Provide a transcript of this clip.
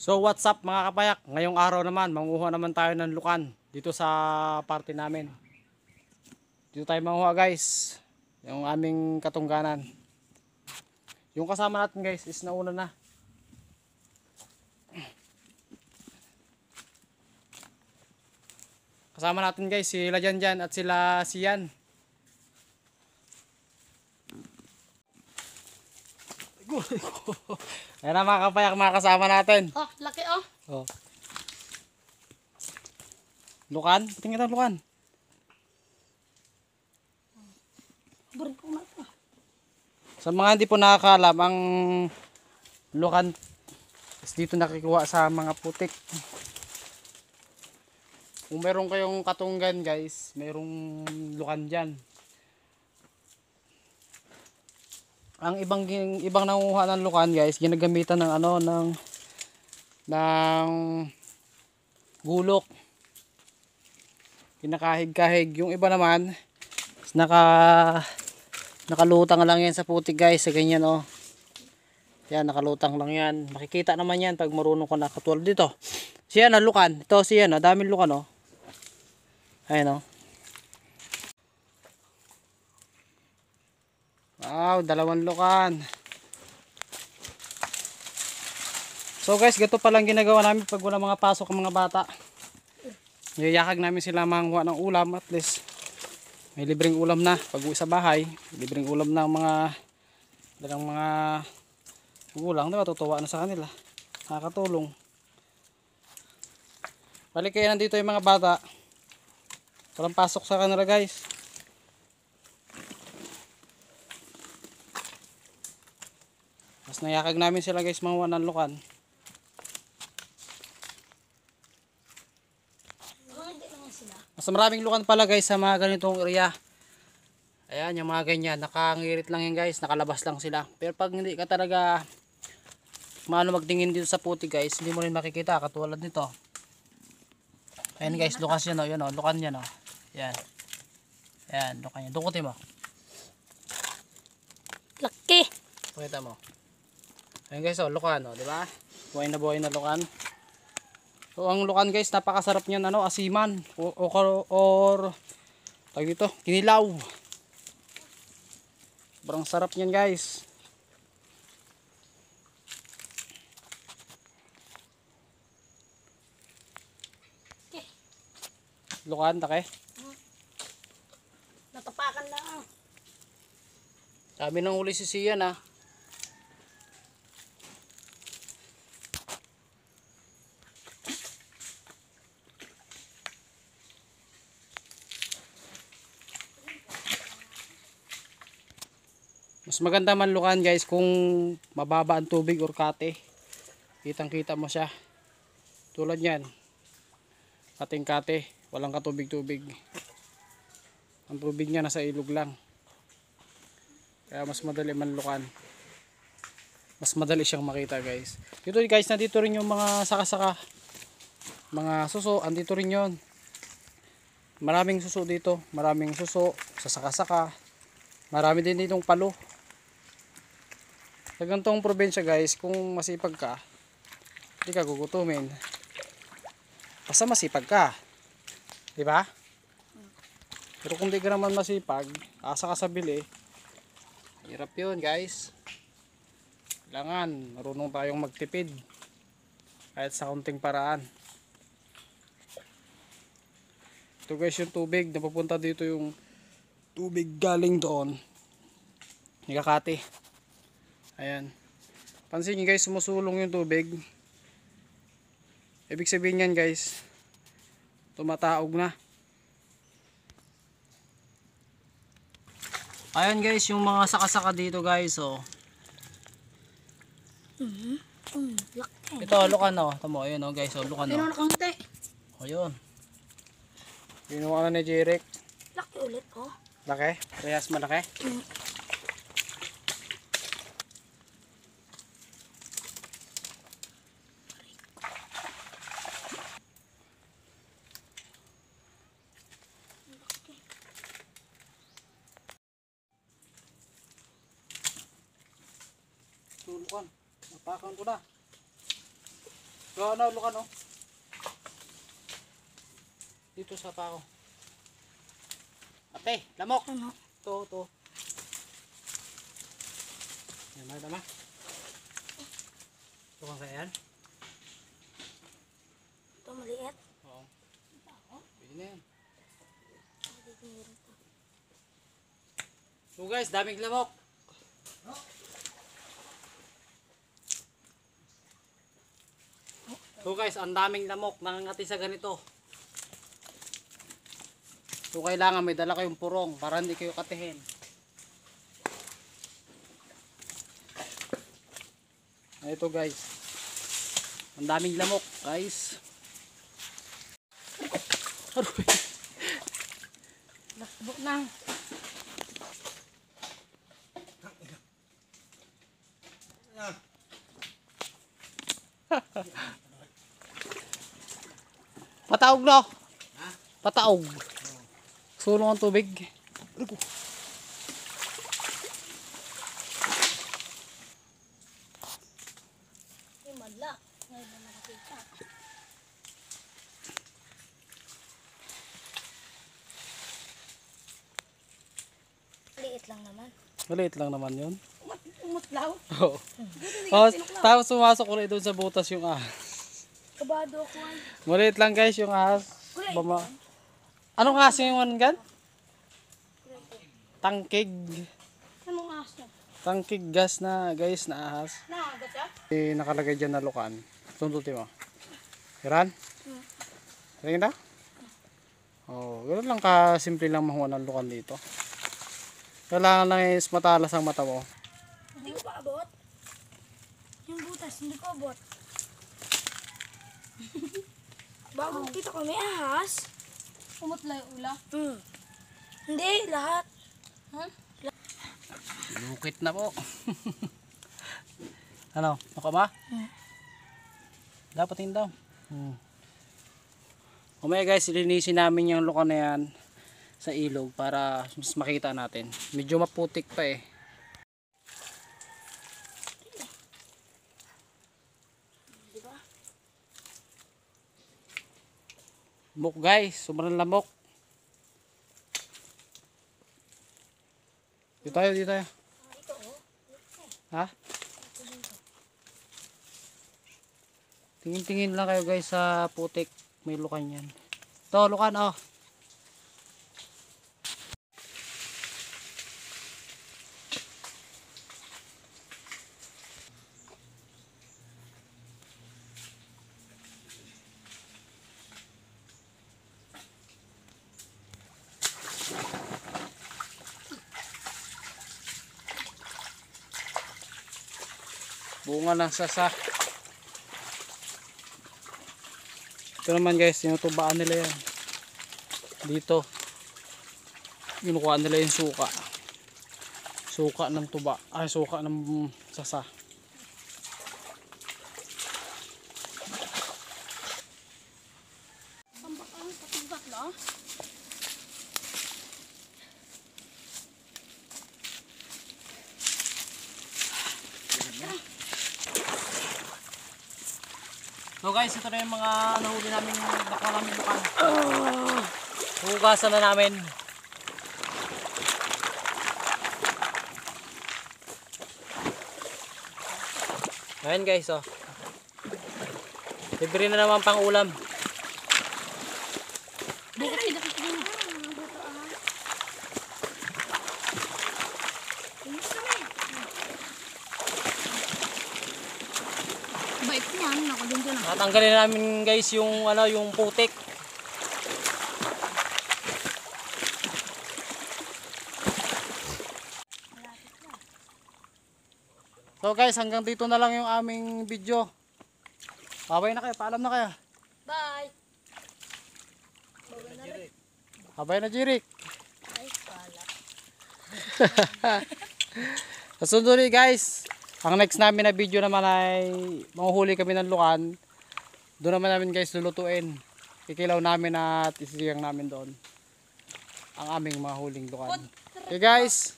So what's up mga kapayak? Ngayong araw naman, manguha naman tayo ng lukan dito sa party namin. Dito tayo manguha guys, yung aming katungganan. Yung kasama natin guys is nauna na. Kasama natin guys sila Janjan at sila Sian. Ayan na mga kapayak, mga kasama natin. Oh, laki oh. Oh. Lukan? Tingnan ito lukan. Burin ko na ito. Sa mga hindi po nakakalam, ang lukan is dito nakikuha sa mga putik. Kung meron kayong katunggan guys, merong lukan dyan. Ang ibang nanguha ng lukan guys, ginagamitan ng ng gulok. Kinakahig-kahig. Yung iba naman nakalutang lang yan sa putik guys, sa ganyan oh. Yan, nakalutang lang yan. Makikita naman yan pag marunong ka na, katulad dito. Siya na lukan. Ito siya na, daming lukan oh. Ayun oh. Wow, dalawang lukan. So guys, gato pa lang ginagawa namin pag wala mga pasok ang mga bata. Niyayakag namin sila manguha ng ulam, at least may libreng ulam na pag uwi sa bahay. Libreng ulam na ang dalang mga gulang, diba? Tutuwa na sa kanila. Nakakatulong. Balik kayo nandito yung mga bata. Walang pasok sa kanila guys. Mas nayakag namin sila guys manguha ng lukan. Mas maraming lukan pala guys sa mga ganitong area. Ayan, yung mga ganyan, nakangirit lang yan guys, nakalabas lang sila. Pero pag hindi ka talaga magtingin dito sa puti guys, hindi mo rin makikita, katulad nito. Ayan guys, lukas yan o, yan o, lukan yan o. Yan. Yan, lukan yan. Dukutin mo. Laki. Pakita mo. Ayan guys o, lukan o, diba? Buhay na lukan. So ang lukan guys, napakasarap niyan asiman or tawag dito, kinilaw. Sobrang sarap niyan guys. Okay. Lukan take. Natapakan lang. Sabi ng huli si Sian ah. Mas maganda man lukan guys kung mababa ang tubig or kate. Kitang kita mo siya. Tulad yan. Kating kate. Walang katubig-tubig. Ang tubig niya nasa ilog lang. Kaya mas madali man lukan. Mas madali siyang makita guys. Dito guys, nandito rin yung mga saka-saka. Mga suso, andito rin yon. Maraming suso dito. Maraming suso sa saka-saka. Marami din ditong palo. Sa ganitong probinsya guys, kung masipag ka, hindi ka gugutumin. Basta masipag ka. Diba? Pero kung di ka naman masipag, asa ka sa bili, hirap yun guys. Kailangan marunong tayong magtipid. Kahit sa kaunting paraan. Ito guys yung tubig, napapunta dito yung tubig galing doon. Nikakati. Ayan. Pansin nyo guys, sumusulong yung tubig. Ibig sabihin yan guys, tumataog na. Ayan guys, yung mga saka-saka dito guys oh. Laki. Ito lukan oh. Tamo, ayun oh guys oh, lukan Pero oh. nakaunti. Oh yun. Binuha na ni Jeric. Laki ulit oh. Laki? Rehas malaki? Tulukan. Napakan ko na. Ano, lukan oh. Dito sa pa ako. Ate, lamok. Ano? Ito. Yan, tama. Lukan kaya yan? Ito maliit. Oo. Pwede na yan. So guys, daming lamok. So guys, ang daming lamok nangangati sa ganito. So kailangan may dala kayong purong para hindi kayo katihin. Ito guys. Ang daming lamok, guys. Aroy. Lakbo na. Pataog no? Ha? Pataog. Sulong ang tubig. Ay, mala. Ngayon na nakakita. Liit lang naman. Maliit lang naman yun. Umutlaw? Oo. Tapos sumasok ulit doon sa butas yung ahas. Kabado ako ay. Maliit lang guys yung ahas. Bama. Anong ahas yung gan? Tangkig. Anong aso? Tangkig gas na guys na ahas. Nakagat siya? Nakalagay dyan na lukan. Tuntutin mo. Iran? Tingin na? Oh, ganoon lang ka simple lang mahuha ng lukan dito. Kailangan lang is matalas ang mata mo. Hindi ko pa abot. Yung butas, hindi ko abot. Bago kita ko may ahas. Umutla yung ula. Hindi, lahat. Lukit na po. Ano? Nakama? Dapat hindi daw. Umaya guys, ilinisin namin yung luka na yan sa ilog para mas makita natin. Medyo maputik pa eh. Diba? Lamok guys, sobrang lamok. Dito tayo. Ito oh. Ha? Tingin-tingin lang kayo guys sa putik. May lukan yan. Ito, lukan oh. Bunga ng sasa. Ito naman guys, tinutubaan nila yan. Dito. Kinukuha nila yung suka. Suka ng tuba. Ay, suka ng sasa. Tambak ang patigat la. So guys, ito na yung mga nahuli namin bakla namin lukan. Hugasan na namin. Ayan guys, oh. Libre na naman pang ulam. Bait niyan, nakadun dyan ah. Natanggalin namin guys yung yung putik. So guys, hanggang dito na lang yung aming video. Babay na kayo, paalam na kayo. Bye. Babay na Jirik. Ay, pala. Sa sunod ulit guys, ang next namin na video naman ay manguhuli kami ng lukan. Doon naman namin guys lulutuin. Kikilaw namin at isiyang namin doon ang aming mga huling lukan. Okay guys,